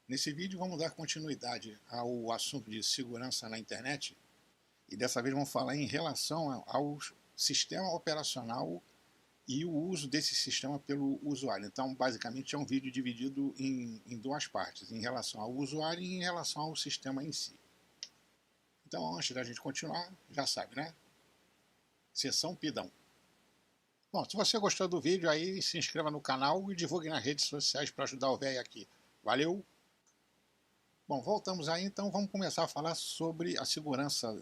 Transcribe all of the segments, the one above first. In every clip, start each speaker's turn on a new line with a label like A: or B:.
A: Nesse vídeo vamos dar continuidade ao assunto de segurança na internet e dessa vez vamos falar em relação ao sistema operacional e o uso desse sistema pelo usuário. Então, basicamente, é um vídeo dividido em duas partes, em relação ao usuário e em relação ao sistema em si. Então, antes da gente continuar, já sabe, né? Sessão Pidão. Bom, se você gostou do vídeo, aí se inscreva no canal e divulgue nas redes sociais para ajudar o velho aqui. Valeu! Bom, voltamos aí, então vamos começar a falar sobre a segurança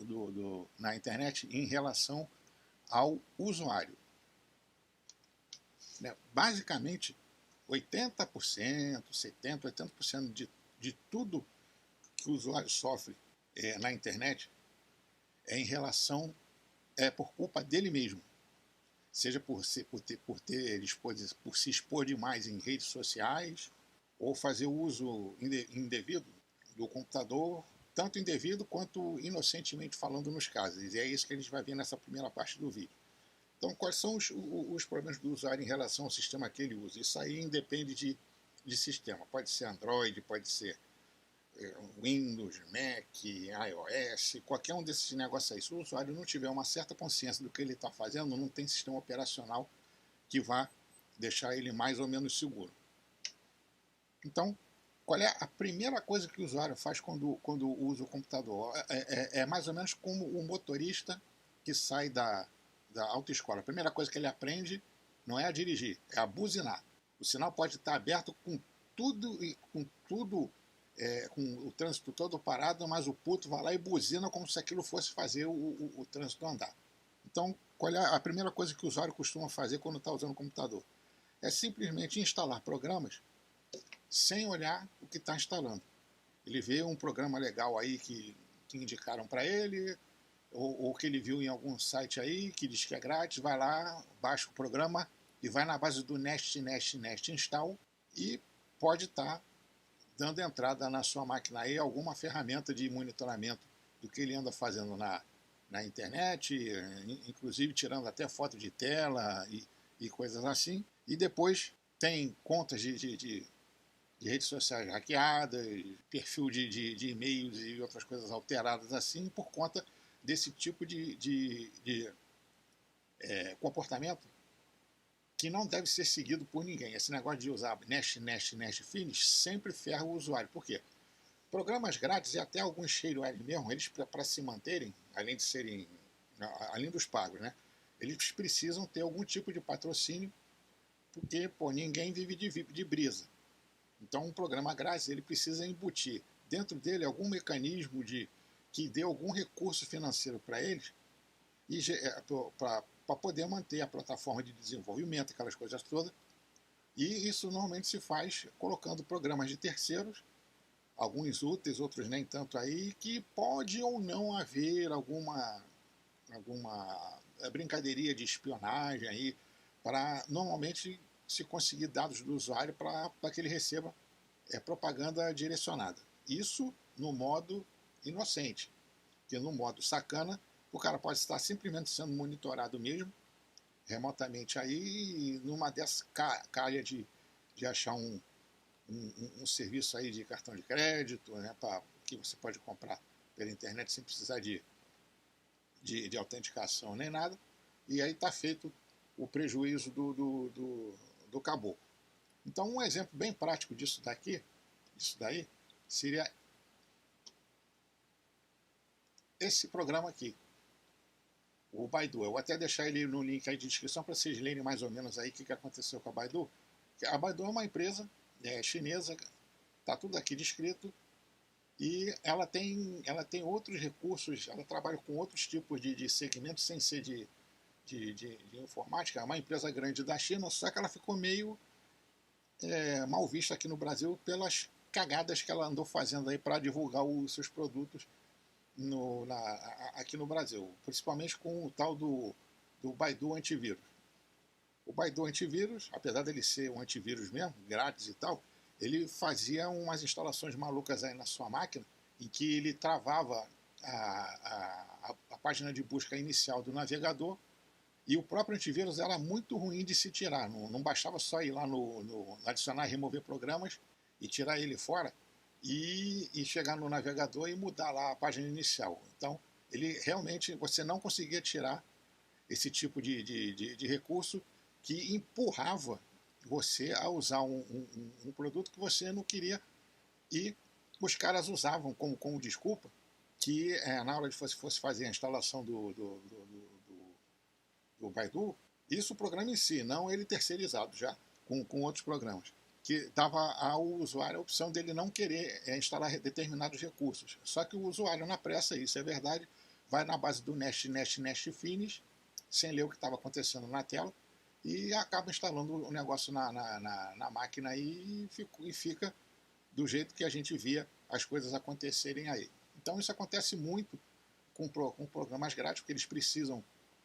A: na internet em relação ao usuário. Né? Basicamente, 80%, 70%, 80% de tudo que o usuário sofre na internet é em relação, por culpa dele mesmo. Seja por se expor demais em redes sociais, ou fazer uso indevido do computador, tanto indevido quanto inocentemente falando nos casos. E é isso que a gente vai ver nessa primeira parte do vídeo. Então, quais são os problemas do usuário em relação ao sistema que ele usa? Isso aí independe de sistema. Pode ser Android, pode ser Windows, Mac, iOS, qualquer um desses negócios aí. Se o usuário não tiver uma certa consciência do que ele está fazendo, não tem sistema operacional que vá deixar ele mais ou menos seguro. Então, qual é a primeira coisa que o usuário faz quando usa o computador? É mais ou menos como o motorista que sai da autoescola. A primeira coisa que ele aprende não é a dirigir, é a buzinar. O sinal pode estar aberto com tudo, com o trânsito todo parado, mas o puto vai lá e buzina como se aquilo fosse fazer o trânsito andar. Então, qual é a primeira coisa que o usuário costuma fazer quando está usando o computador? É simplesmente instalar programas sem olhar o que está instalando. Ele vê um programa legal aí que indicaram para ele, ou que ele viu em algum site aí que diz que é grátis, vai lá, baixa o programa e vai na base do nest install e pode estar dando entrada na sua máquina aí alguma ferramenta de monitoramento do que ele anda fazendo na internet, inclusive tirando até foto de tela e coisas assim. E depois tem contas de redes sociais hackeadas, perfil de e-mails e outras coisas alteradas assim, por conta desse tipo de comportamento que não deve ser seguido por ninguém. Esse negócio de usar nest finish sempre ferra o usuário. Por quê? Programas grátis e até alguns shareware mesmo, eles para se manterem, além de serem, além dos pagos, né? Eles precisam ter algum tipo de patrocínio, porque ninguém vive de brisa. Então, um programa grátis ele precisa embutir dentro dele algum mecanismo que dê algum recurso financeiro para eles para poder manter a plataforma de desenvolvimento, aquelas coisas todas. E isso normalmente se faz colocando programas de terceiros, alguns úteis, outros nem tanto aí, que pode ou não haver alguma brincadeirinha de espionagem aí, para normalmente se conseguir dados do usuário para que ele receba propaganda direcionada. Isso no modo inocente, que no modo sacana o cara pode estar simplesmente sendo monitorado mesmo, remotamente aí, e numa dessas calha de achar um serviço aí de cartão de crédito, né, que você pode comprar pela internet sem precisar de autenticação nem nada, e aí está feito o prejuízo do caboclo. Então, um exemplo bem prático disso daí, seria esse programa aqui, o Baidu. Eu vou até deixar ele no link aí de descrição para vocês lerem mais ou menos aí o que aconteceu com a Baidu. A Baidu é uma empresa chinesa, está tudo aqui descrito, e ela tem outros recursos, ela trabalha com outros tipos de segmentos sem ser de informática. É uma empresa grande da China, só que ela ficou meio mal vista aqui no Brasil pelas cagadas que ela andou fazendo aí para divulgar os seus produtos aqui no Brasil, principalmente com o tal do Baidu Antivírus. O Baidu Antivírus, apesar dele ser um antivírus mesmo, grátis e tal, ele fazia umas instalações malucas aí na sua máquina, em que ele travava a página de busca inicial do navegador, e o próprio antivírus era muito ruim de se tirar. Não bastava só ir lá no adicionar e remover programas e tirar ele fora. e chegar no navegador e mudar lá a página inicial. Então, ele realmente, você não conseguia tirar esse tipo de recurso que empurrava você a usar um produto que você não queria, e os caras usavam como desculpa que na hora de fosse fazer a instalação do Baidu, isso o programa em si, não ele terceirizado já com outros programas, que dava ao usuário a opção dele não querer instalar determinados recursos. Só que o usuário, na pressa, isso é verdade, vai na base do Nest Finish, sem ler o que estava acontecendo na tela, e acaba instalando o negócio na máquina e fica do jeito que a gente via as coisas acontecerem aí. Então isso acontece muito com programas grátis, porque eles precisam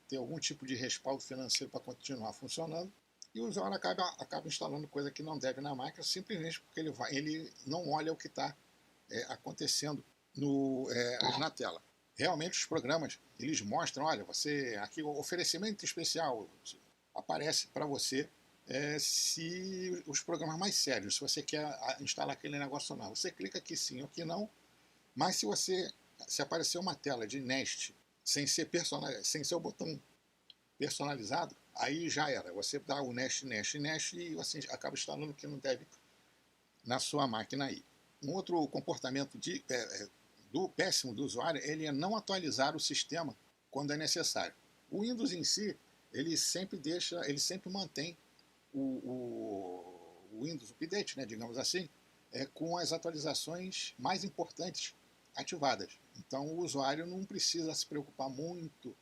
A: ter algum tipo de respaldo financeiro para continuar funcionando, e o usuário acaba instalando coisa que não deve na máquina, simplesmente porque ele não olha o que está acontecendo na tela. Realmente os programas, eles mostram, olha, você aqui o oferecimento especial aparece para você se os programas mais sérios, se você quer instalar aquele negócio ou não. Você clica aqui sim ou aqui não, mas se aparecer uma tela de Nest sem ser o botão personalizado, aí já era. Você dá o Nest e você acaba instalando o que não deve na sua máquina aí. Um outro comportamento do péssimo do usuário, ele é não atualizar o sistema quando é necessário. O Windows em si, ele sempre mantém o Windows Update, né, digamos assim, com as atualizações mais importantes ativadas. Então o usuário não precisa se preocupar muito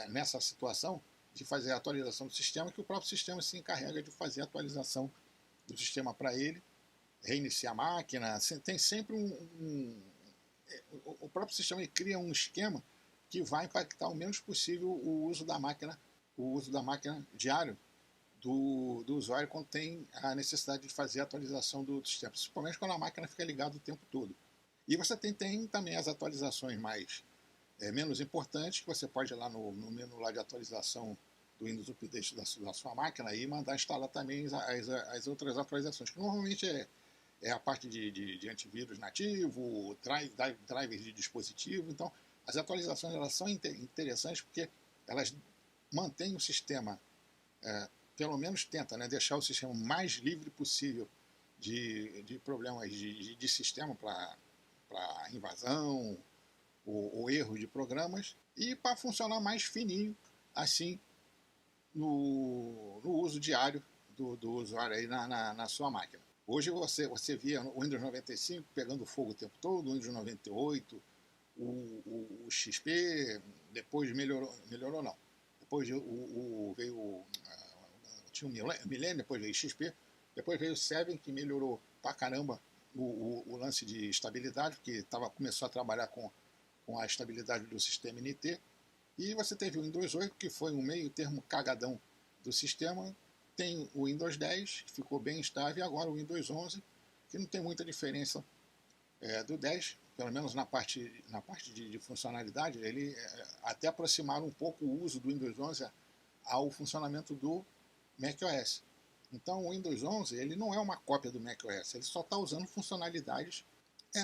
A: nessa situação de fazer a atualização do sistema, que o próprio sistema se encarrega de fazer a atualização do sistema para ele, reiniciar a máquina. Tem sempre o próprio sistema cria um esquema que vai impactar o menos possível o uso da máquina diário do usuário quando tem a necessidade de fazer a atualização do sistema, principalmente quando a máquina fica ligada o tempo todo. E você tem também as atualizações menos importantes, que você pode ir lá no menu lá de atualização do Windows Update da sua máquina e mandar instalar também as outras atualizações, que normalmente é a parte de antivírus nativo, drivers de dispositivo. Então, as atualizações elas são interessantes porque elas mantêm o sistema, pelo menos tenta, né, deixar o sistema mais livre possível de problemas de sistema para invasão ou erros de programas, e para funcionar mais fininho, assim, no uso diário do usuário aí na sua máquina. Hoje você via o Windows 95 pegando fogo o tempo todo, o Windows 98, o XP, depois melhorou não. Depois veio tinha o Millennium, depois veio o XP, depois veio o 7, que melhorou pra caramba o lance de estabilidade, porque começou a trabalhar com a estabilidade do sistema NT. E você teve o Windows 8, que foi um meio termo cagadão do sistema. Tem o Windows 10, que ficou bem estável, e agora o Windows 11, que não tem muita diferença do 10, pelo menos na parte de funcionalidade. Ele até aproximaram um pouco o uso do Windows 11 ao funcionamento do macOS. Então o Windows 11 ele não é uma cópia do macOS, ele só está usando funcionalidades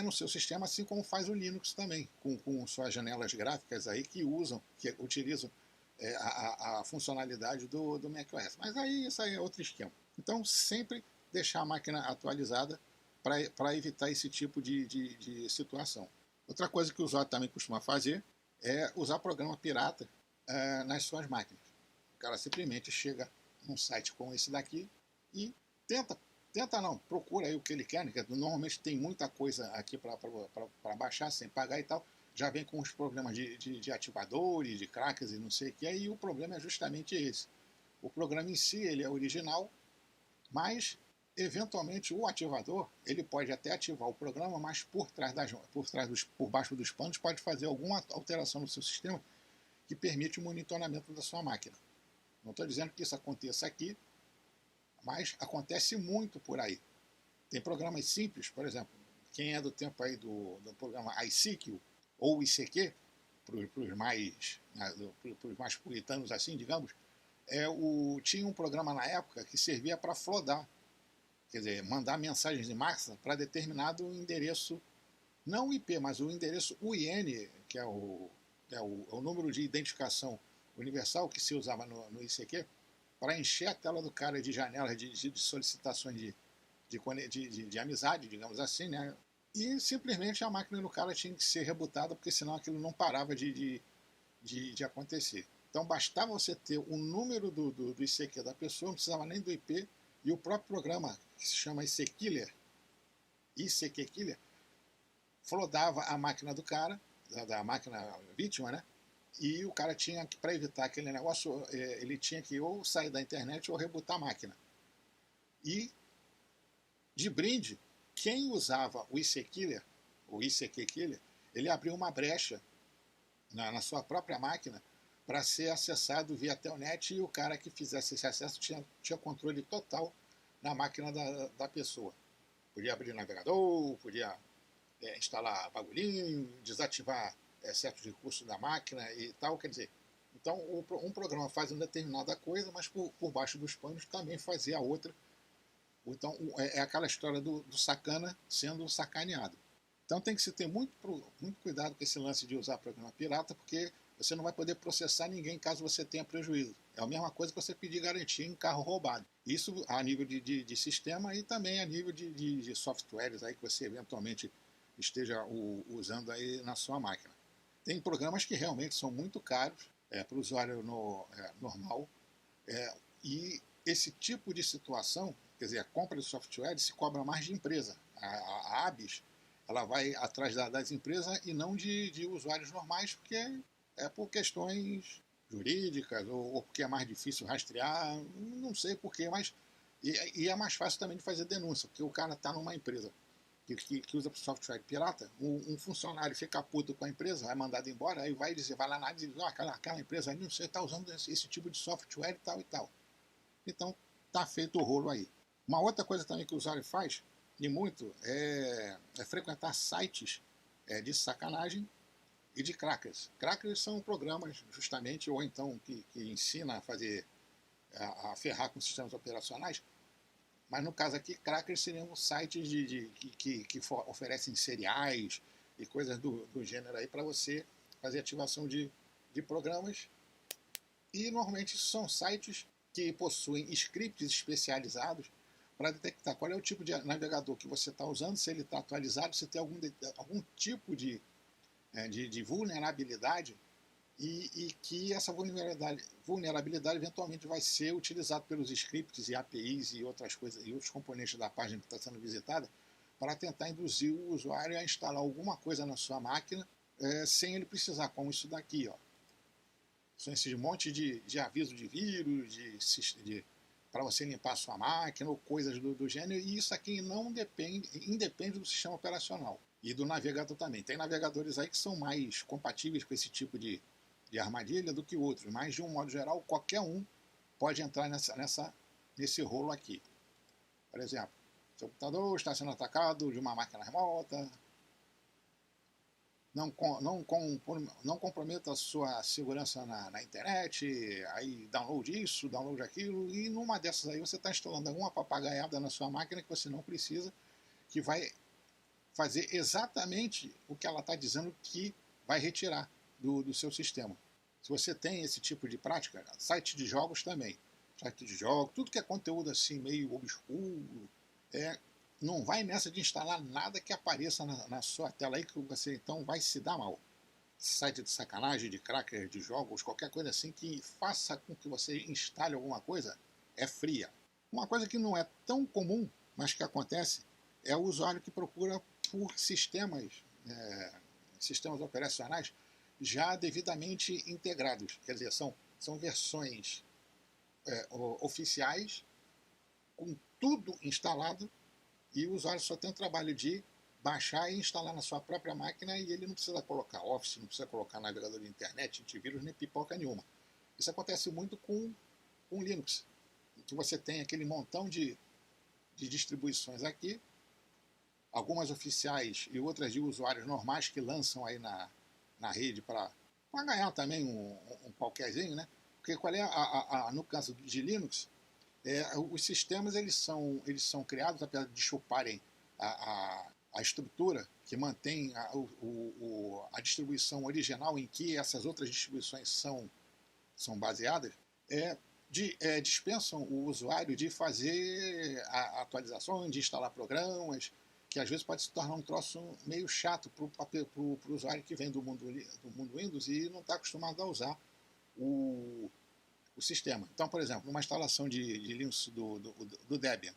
A: no seu sistema, assim como faz o Linux também, com suas janelas gráficas aí que utilizam a funcionalidade do macOS. Mas aí isso aí é outro esquema. Então sempre deixar a máquina atualizada para evitar esse tipo de situação. Outra coisa que o usuário também costuma fazer é usar programa pirata nas suas máquinas. O cara simplesmente chega num site como esse daqui e procura aí o que ele quer, né? Normalmente tem muita coisa aqui para baixar sem pagar e tal, já vem com os problemas de ativadores, de crackers e não sei o que, e o problema é justamente esse. O programa em si ele é original, mas eventualmente o ativador ele pode até ativar o programa, mas por baixo dos panos pode fazer alguma alteração no seu sistema que permite o monitoramento da sua máquina. Não estou dizendo que isso aconteça aqui, mas acontece muito por aí. Tem programas simples, por exemplo, quem é do tempo aí do programa iCQ ou ICQ, para os mais puritanos assim, digamos, tinha um programa na época que servia para flodar quer dizer, mandar mensagens de massa para determinado endereço, não o IP, mas o endereço UIN, que é o número de identificação universal que se usava no ICQ, para encher a tela do cara de janelas de solicitações de amizade, digamos assim, né? E simplesmente a máquina do cara tinha que ser rebutada, porque senão aquilo não parava de acontecer. Então bastava você ter o número do ICQ da pessoa, não precisava nem do IP, e o próprio programa, que se chama ICQ Killer, flodava a máquina do cara, da máquina vítima, né? E o cara tinha que, para evitar aquele negócio, ele tinha que ou sair da internet ou rebutar a máquina. E, de brinde, quem usava o ICQ Killer, ele abriu uma brecha na sua própria máquina para ser acessado via telnet, e o cara que fizesse esse acesso tinha controle total na máquina da pessoa. Podia abrir navegador, podia instalar bagulhinho, desativar certos recursos da máquina e tal, quer dizer. Então, um programa faz uma determinada coisa, mas por baixo dos panos também fazia a outra. Então, é aquela história do sacana sendo sacaneado. Então, tem que se ter muito cuidado com esse lance de usar programa pirata, porque você não vai poder processar ninguém caso você tenha prejuízo. É a mesma coisa que você pedir garantia em carro roubado. Isso a nível de sistema e também a nível de softwares aí que você eventualmente esteja usando aí na sua máquina. Tem programas que realmente são muito caros para o usuário normal, e esse tipo de situação, quer dizer, a compra de software se cobra mais de empresa. A ABIS, ela vai atrás das empresas e não de usuários normais, porque é por questões jurídicas ou porque é mais difícil rastrear, não sei porquê, mas e é mais fácil também de fazer denúncia, porque o cara está numa empresa que usa software pirata, um funcionário fica puto com a empresa, vai mandado embora, aí vai lá na área e diz, aquela empresa aí, não sei, está usando esse tipo de software e tal e tal. Então, está feito o rolo aí. Uma outra coisa também que o usuário faz, e muito, é frequentar sites de sacanagem e de crackers. Crackers são programas, justamente, ou então que ensina a fazer, a ferrar com sistemas operacionais, mas no caso aqui, crackers seriam sites que oferecem cereais e coisas do gênero aí para você fazer ativação de programas. E normalmente são sites que possuem scripts especializados para detectar qual é o tipo de navegador que você está usando, se ele está atualizado, se tem algum tipo de vulnerabilidade, e que essa vulnerabilidade eventualmente vai ser utilizada pelos scripts e APIs e outras coisas e outros componentes da página que está sendo visitada para tentar induzir o usuário a instalar alguma coisa na sua máquina sem ele precisar, como isso daqui, ó. São esses monte de aviso de vírus, para você limpar a sua máquina ou coisas do gênero, e isso aqui não independe do sistema operacional e do navegador também. Tem navegadores aí que são mais compatíveis com esse tipo de armadilha do que outros, mas de um modo geral qualquer um pode entrar nesse rolo aqui. Por exemplo, seu computador está sendo atacado de uma máquina remota, não comprometa a sua segurança na internet, aí download isso, download aquilo, e numa dessas aí você está instalando alguma papagaiada na sua máquina que você não precisa, que vai fazer exatamente o que ela está dizendo que vai retirar do seu sistema. Se você tem esse tipo de prática, site de jogos também. Site de jogos, tudo que é conteúdo assim meio obscuro, não vai nessa de instalar nada que apareça na sua tela aí que você então vai se dar mal. Site de sacanagem, de cracker, de jogos, qualquer coisa assim que faça com que você instale alguma coisa, é fria. Uma coisa que não é tão comum, mas que acontece, é o usuário que procura por sistemas operacionais já devidamente integrados. Quer dizer, são versões oficiais com tudo instalado, e o usuário só tem o trabalho de baixar e instalar na sua própria máquina, e ele não precisa colocar Office, não precisa colocar navegador de internet, antivírus, nem pipoca nenhuma. Isso acontece muito com Linux, que você tem aquele montão de distribuições aqui, algumas oficiais e outras de usuários normais que lançam aí na rede para ganhar também um qualquerzinho, né? Porque qual é no caso de Linux, Os sistemas eles são criados, apesar de chuparem a estrutura que mantém a distribuição original em que essas outras distribuições são baseadas, dispensam o usuário de fazer atualizações, de instalar programas, que às vezes pode se tornar um troço meio chato para o usuário que vem do mundo Windows e não está acostumado a usar o sistema. Então, por exemplo, numa instalação de Linux do Debian,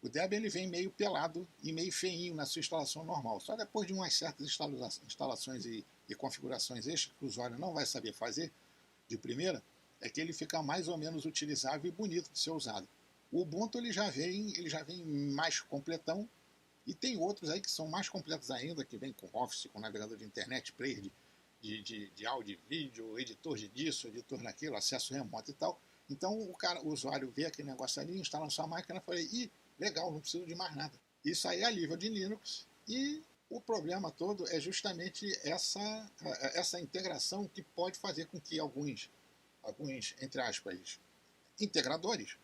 A: o Debian ele vem meio pelado e meio feinho na sua instalação normal. Só depois de umas certas instalações e configurações extras que o usuário não vai saber fazer de primeira, é que ele fica mais ou menos utilizável e bonito de ser usado. O Ubuntu ele já vem mais completão, e tem outros aí que são mais completos ainda, que vem com Office, com navegador de internet, player de áudio e vídeo, editor disso, editor daquilo, acesso remoto e tal. Então o usuário vê aquele negócio ali, instala na sua máquina e fala, ih, legal, não preciso de mais nada. Isso aí é a nível de Linux, e o problema todo é justamente essa integração que pode fazer com que alguns, entre aspas, integradores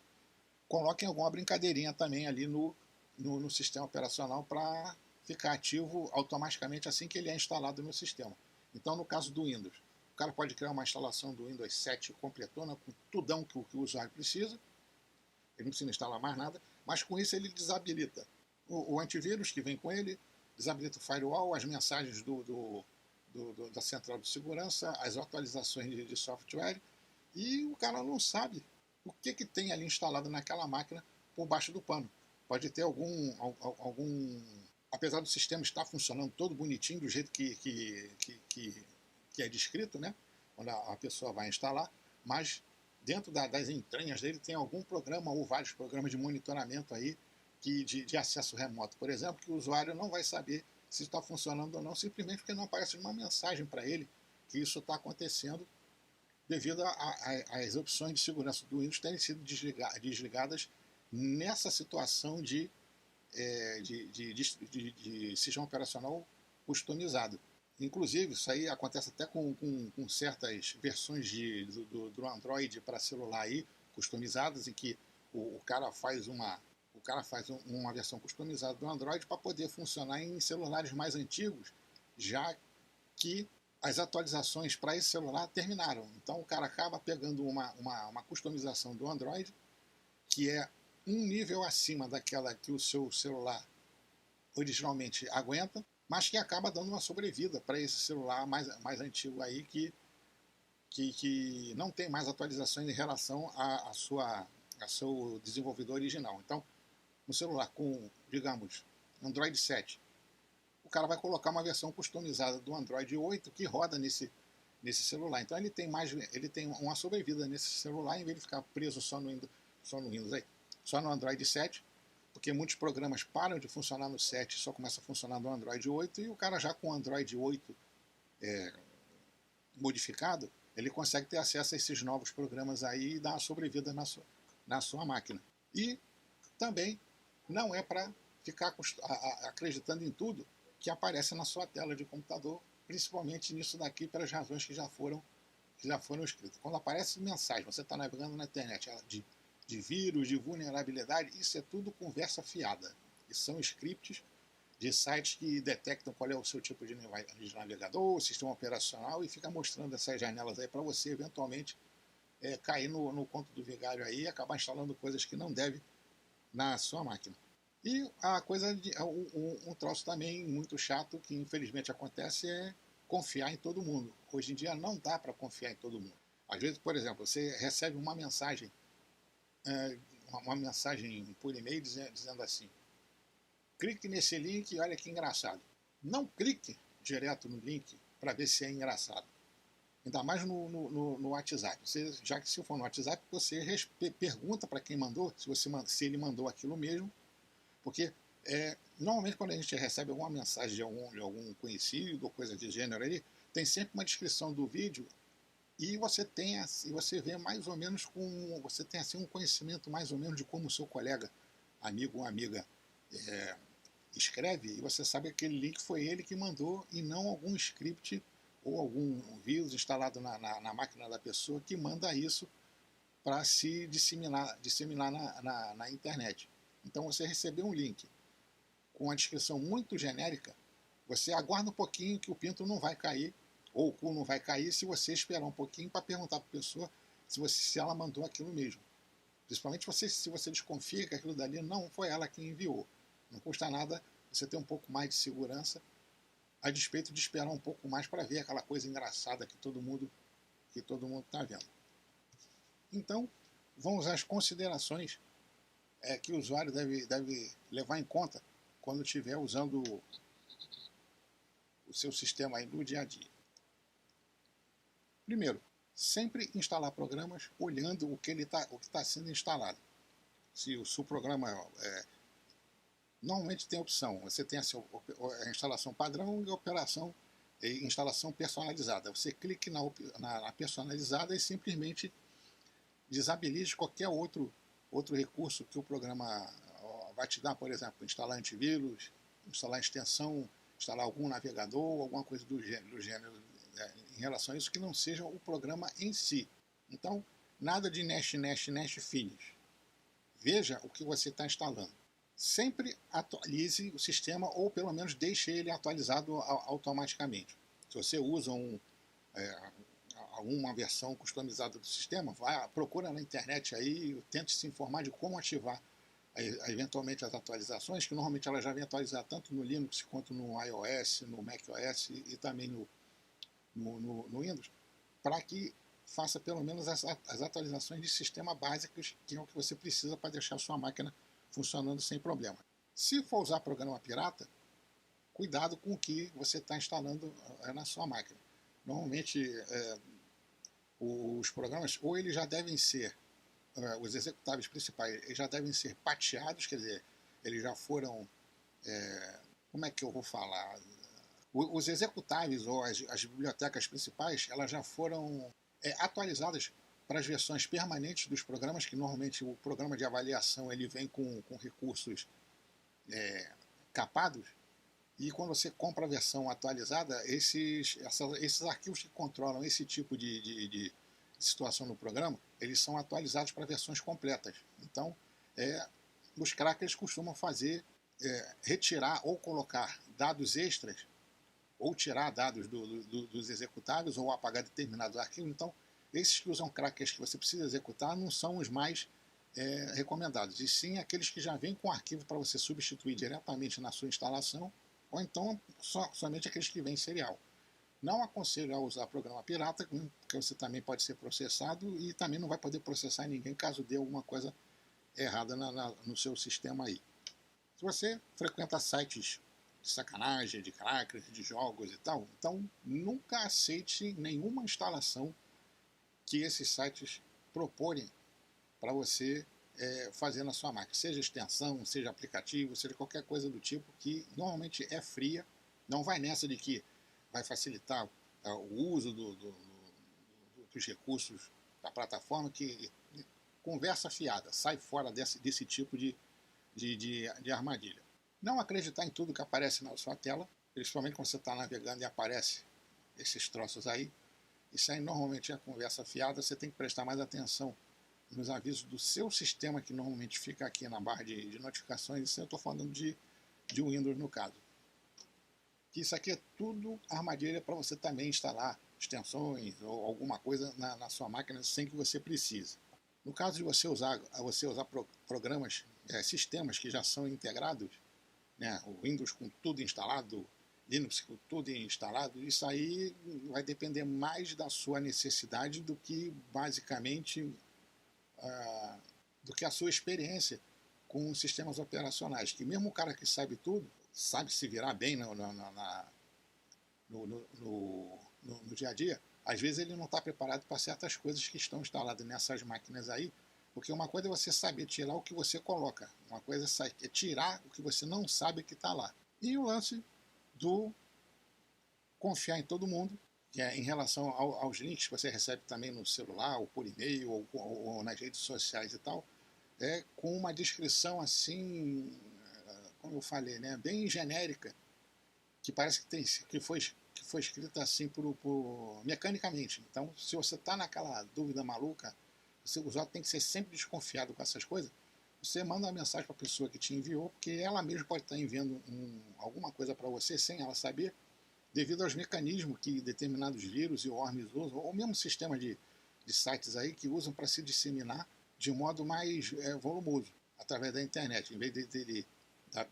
A: coloquem alguma brincadeirinha também ali no sistema operacional para ficar ativo automaticamente assim que ele é instalado no sistema. Então, no caso do Windows, o cara pode criar uma instalação do Windows 7 completona, com tudão que o usuário precisa, ele não precisa instalar mais nada, mas com isso ele desabilita o antivírus que vem com ele, desabilita o firewall, as mensagens da central de segurança, as atualizações de software, e o cara não sabe o que tem ali instalado naquela máquina por baixo do pano. Pode ter algum apesar do sistema estar funcionando todo bonitinho do jeito que é descrito, né? Quando a pessoa vai instalar, mas dentro das entranhas dele tem algum programa ou vários programas de monitoramento aí de acesso remoto, por exemplo, que o usuário não vai saber se está funcionando ou não, simplesmente porque não aparece uma mensagem para ele que isso está acontecendo devido às opções de segurança do Windows terem sido desligadas nessa situação de sistema operacional customizado. Inclusive, isso aí acontece até com certas versões do Android para celular aí, customizadas, em que o cara faz uma versão customizada do Android para poder funcionar em celulares mais antigos, já que as atualizações para esse celular terminaram. Então o cara acaba pegando uma customização do Android que é um nível acima daquela que o seu celular originalmente aguenta, mas que acaba dando uma sobrevida para esse celular mais antigo aí que não tem mais atualizações em relação a seu desenvolvedor original. Então, no celular com, digamos, Android 7, o cara vai colocar uma versão customizada do Android 8 que roda nesse celular. Então ele tem uma sobrevida nesse celular, em vez de ficar preso só no Windows aí, só no Android 7, porque muitos programas param de funcionar no 7 e só começa a funcionar no Android 8, e o cara já com o Android 8 modificado, ele consegue ter acesso a esses novos programas aí e dar uma sobrevida na sua máquina. E também não é para ficar acreditando em tudo que aparece na sua tela de computador, principalmente nisso daqui, pelas razões que já foram escritas. Quando aparece mensagem, você está navegando na internet de vírus, de vulnerabilidade, isso é tudo conversa fiada. E são scripts de sites que detectam qual é o seu tipo de navegador, o sistema operacional, e fica mostrando essas janelas aí para você eventualmente cair no conto do vigário aí e acabar instalando coisas que não deve na sua máquina. E a coisa um troço também muito chato que infelizmente acontece é confiar em todo mundo. Hoje em dia não dá para confiar em todo mundo. Às vezes, por exemplo, você recebe uma mensagem por e-mail dizendo assim: clique nesse link e olha que engraçado. Não clique direto no link para ver se é engraçado. Ainda mais no WhatsApp. Já que se for no WhatsApp, você pergunta para quem mandou se ele mandou aquilo mesmo, porque normalmente quando a gente recebe alguma mensagem de algum conhecido ou coisa de gênero ali, tem sempre uma descrição do vídeo e você vê mais ou menos você tem assim um conhecimento mais ou menos de como o seu colega, amigo ou amiga escreve, e você sabe que aquele link foi ele que mandou e não algum script ou algum vírus instalado na máquina da pessoa que manda isso para se disseminar na internet. Então, você recebeu um link com uma descrição muito genérica, você aguarda um pouquinho que o pinto não vai cair, ou o cu não vai cair, se você esperar um pouquinho para perguntar para a pessoa se ela mandou aquilo mesmo. Principalmente se você desconfia que aquilo dali não foi ela quem enviou. Não custa nada você ter um pouco mais de segurança, a despeito de esperar um pouco mais para ver aquela coisa engraçada que todo mundo está vendo. Então, vamos às considerações que o usuário deve levar em conta quando estiver usando o seu sistema aí no dia a dia. Primeiro, sempre instalar programas olhando o que está sendo instalado. Se o seu programa normalmente tem opção, você tem a instalação padrão e a operação e instalação personalizada. Você clique na personalizada e simplesmente desabilite qualquer outro recurso que o programa vai te dar, por exemplo, instalar antivírus, instalar extensão, instalar algum navegador, alguma coisa do gênero em relação a isso que não seja o programa em si. Então, nada de nest finish. Veja o que você está instalando. Sempre atualize o sistema ou pelo menos deixe ele atualizado automaticamente. Se você usa uma versão customizada do sistema, procura na internet aí, tente se informar de como ativar eventualmente as atualizações, que normalmente ela já vem atualizar tanto no Linux quanto no iOS, no macOS e também no Windows, para que faça pelo menos as atualizações de sistema básicas, que é o que você precisa para deixar a sua máquina funcionando sem problema. Se for usar programa pirata, cuidado com o que você está instalando na sua máquina. Normalmente, os programas, ou eles já devem ser, os executáveis principais, eles já devem ser pateados, quer dizer, eles já foram, como é que eu vou falar? Os executáveis ou as bibliotecas principais, elas já foram atualizadas para as versões permanentes dos programas, que normalmente o programa de avaliação ele vem com recursos capados, e quando você compra a versão atualizada, esses arquivos que controlam esse tipo de situação no programa, eles são atualizados para versões completas. Então, os crackers costumam fazer, retirar ou colocar dados extras, ou tirar dados dos executáveis, ou apagar determinados arquivos. Então, esses que usam crackers que você precisa executar não são os mais recomendados, e sim aqueles que já vêm com arquivo para você substituir diretamente na sua instalação, ou então somente aqueles que vêm serial. Não aconselho a usar programa pirata, porque você também pode ser processado e também não vai poder processar ninguém caso dê alguma coisa errada no seu sistema aí. Se você frequenta sites de sacanagem, de crackers, de jogos e tal, então nunca aceite nenhuma instalação que esses sites proporem para você fazer na sua máquina, seja extensão, seja aplicativo, seja qualquer coisa do tipo, que normalmente é fria, não vai nessa de que vai facilitar o uso dos recursos da plataforma, que conversa fiada, sai fora desse tipo de armadilha. Não acreditar em tudo que aparece na sua tela, principalmente quando você está navegando e aparece esses troços aí. Isso aí normalmente é conversa fiada, você tem que prestar mais atenção nos avisos do seu sistema, que normalmente fica aqui na barra de notificações. Isso eu estou falando de Windows no caso. Isso aqui é tudo armadilha para você também instalar extensões ou alguma coisa na sua máquina sem que você precise. No caso de você usar programas, sistemas que já são integrados, né, o Windows com tudo instalado, Linux com tudo instalado, isso aí vai depender mais da sua necessidade do que basicamente do que a sua experiência com sistemas operacionais. Que mesmo o cara que sabe tudo, sabe se virar bem no dia a dia, às vezes ele não está preparado para certas coisas que estão instaladas nessas máquinas aí, porque uma coisa é você saber tirar o que você coloca, uma coisa é tirar o que você não sabe que está lá. E o lance do confiar em todo mundo, que é em relação aos links que você recebe também no celular, ou por e-mail, ou nas redes sociais e tal, com uma descrição assim, como eu falei, né, bem genérica, que parece que foi escrita assim mecanicamente. Então, se você está naquela dúvida maluca, o usuário tem que ser sempre desconfiado com essas coisas. Você manda uma mensagem para a pessoa que te enviou, porque ela mesma pode estar enviando alguma coisa para você sem ela saber, devido aos mecanismos que determinados vírus e worms usam, ou mesmo sistemas de sites aí que usam para se disseminar de modo mais volumoso, através da internet. Em vez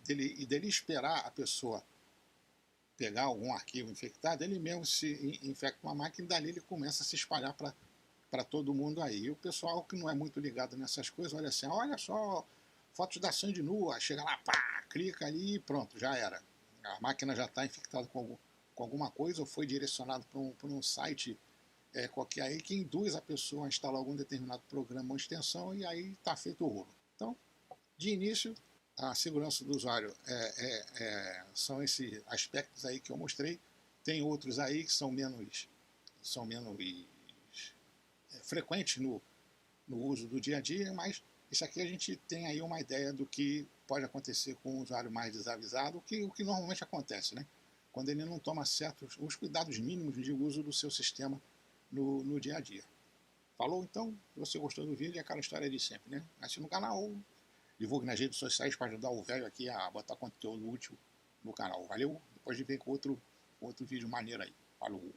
A: dele esperar a pessoa pegar algum arquivo infectado, ele mesmo se infecta uma máquina e dali ele começa a se espalhar para todo mundo aí. E o pessoal que não é muito ligado nessas coisas, olha assim, olha só, fotos da Sandy nua, chega lá, pá, clica ali e pronto, já era. A máquina já está infectada com alguma coisa ou foi direcionado para um site qualquer aí que induz a pessoa a instalar algum determinado programa ou extensão e aí está feito o rolo. Então, de início, a segurança do usuário são esses aspectos aí que eu mostrei. Tem outros aí que são menos frequentes no uso do dia a dia, mas isso aqui a gente tem aí uma ideia do que pode acontecer com o usuário mais desavisado, o que normalmente acontece, né? Quando ele não toma certos os cuidados mínimos de uso do seu sistema no dia a dia. Falou então? Se você gostou do vídeo, é aquela história de sempre, né? Assina o canal, divulgue nas redes sociais para ajudar o velho aqui a botar conteúdo útil no canal. Valeu? Depois de ver com outro vídeo maneiro aí. Falou!